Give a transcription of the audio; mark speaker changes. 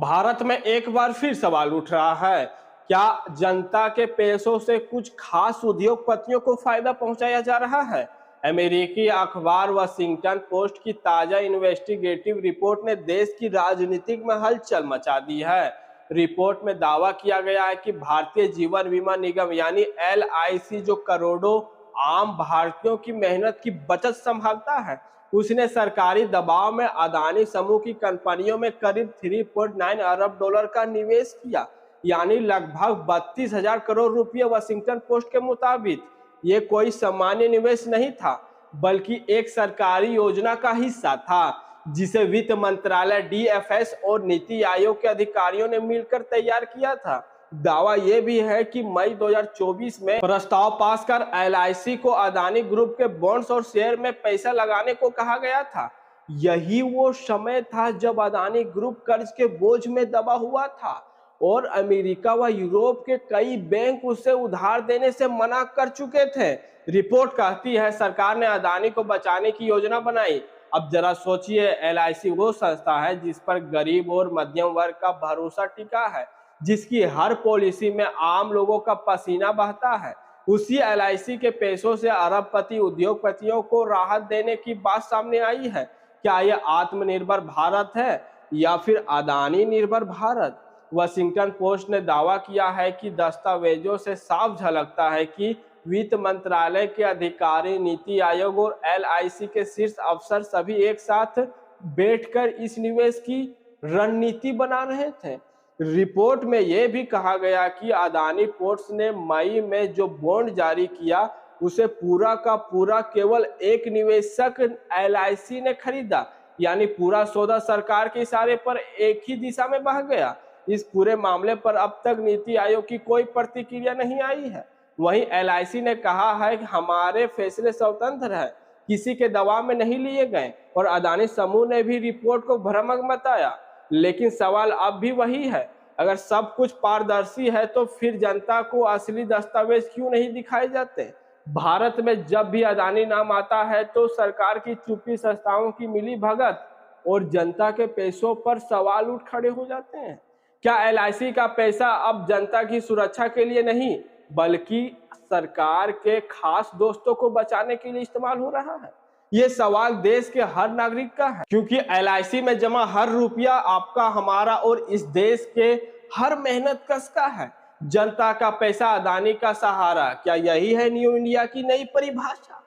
Speaker 1: भारत में एक बार फिर सवाल उठ रहा है, क्या जनता के पैसों से कुछ खास उद्योगपतियों को फायदा पहुंचाया जा रहा है? अमेरिकी अखबार वाशिंगटन पोस्ट की ताजा इन्वेस्टिगेटिव रिपोर्ट ने देश की राजनीतिक में हलचल मचा दी है। रिपोर्ट में दावा किया गया है कि भारतीय जीवन बीमा निगम यानी एलआईसी, जो करोड़ों आम भारतीयों की मेहनत की बचत संभालता है, उसने सरकारी दबाव में अदानी समूह की कंपनियों में करीब 3.9 अरब डॉलर का निवेश किया, यानी लगभग 32,000 करोड़ रुपये। वाशिंगटन पोस्ट के मुताबिक ये कोई सामान्य निवेश नहीं था, बल्कि एक सरकारी योजना का हिस्सा था जिसे वित्त मंत्रालय, डीएफएस और नीति आयोग के अधिकारियों ने मिलकर तैयार किया था। दावा यह भी है कि मई 2024 में प्रस्ताव पास कर एलआईसी को अदानी ग्रुप के बॉन्ड्स और शेयर में पैसा लगाने को कहा गया था। यही वो समय था जब अदानी ग्रुप कर्ज के बोझ में दबा हुआ था और अमेरिका व यूरोप के कई बैंक उसे उधार देने से मना कर चुके थे। रिपोर्ट कहती है सरकार ने अदानी को बचाने की योजना बनाई। अब जरा सोचिए, एलआईसी वो संस्था है जिस पर गरीब और मध्यम वर्ग का भरोसा टिका है, जिसकी हर पॉलिसी में आम लोगों का पसीना बहता है। उसी एलआईसी के पैसों से अरबपति उद्योगपतियों को राहत देने की बात सामने आई है। क्या यह आत्मनिर्भर भारत है या फिर अदानी निर्भर भारत? वाशिंगटन पोस्ट ने दावा किया है कि दस्तावेजों से साफ झलकता है कि वित्त मंत्रालय के अधिकारी, नीति आयोग और एलआईसी के शीर्ष अफसर सभी एक साथ बैठकर इस निवेश की रणनीति बना रहे थे। रिपोर्ट में यह भी कहा गया कि अदानी पोर्ट्स ने मई में जो बॉन्ड जारी किया, उसे पूरा का पूरा केवल एक निवेशक एलआईसी ने खरीदा, यानी पूरा सौदा सरकार के इशारे पर एक ही दिशा में बह गया। इस पूरे मामले पर अब तक नीति आयोग की कोई प्रतिक्रिया नहीं आई है। वहीं एलआईसी ने कहा है कि हमारे फैसले स्वतंत्र हैं, किसी के दबाव में नहीं लिए गए, और अदानी समूह ने भी रिपोर्ट को भ्रामक बताया। लेकिन सवाल अब भी वही है, अगर सब कुछ पारदर्शी है तो फिर जनता को असली दस्तावेज क्यों नहीं दिखाए जाते? भारत में जब भी अदानी नाम आता है तो सरकार की चुप्पी, संस्थाओं की मिली भगत और जनता के पैसों पर सवाल उठ खड़े हो जाते हैं। क्या एलआईसी का पैसा अब जनता की सुरक्षा के लिए नहीं, बल्कि सरकार के खास दोस्तों को बचाने के लिए इस्तेमाल हो रहा है? ये सवाल देश के हर नागरिक का है, क्योंकि एलआईसी में जमा हर रुपया आपका, हमारा और इस देश के हर मेहनत कश का है। जनता का पैसा, अदानी का सहारा, क्या यही है न्यू इंडिया की नई परिभाषा?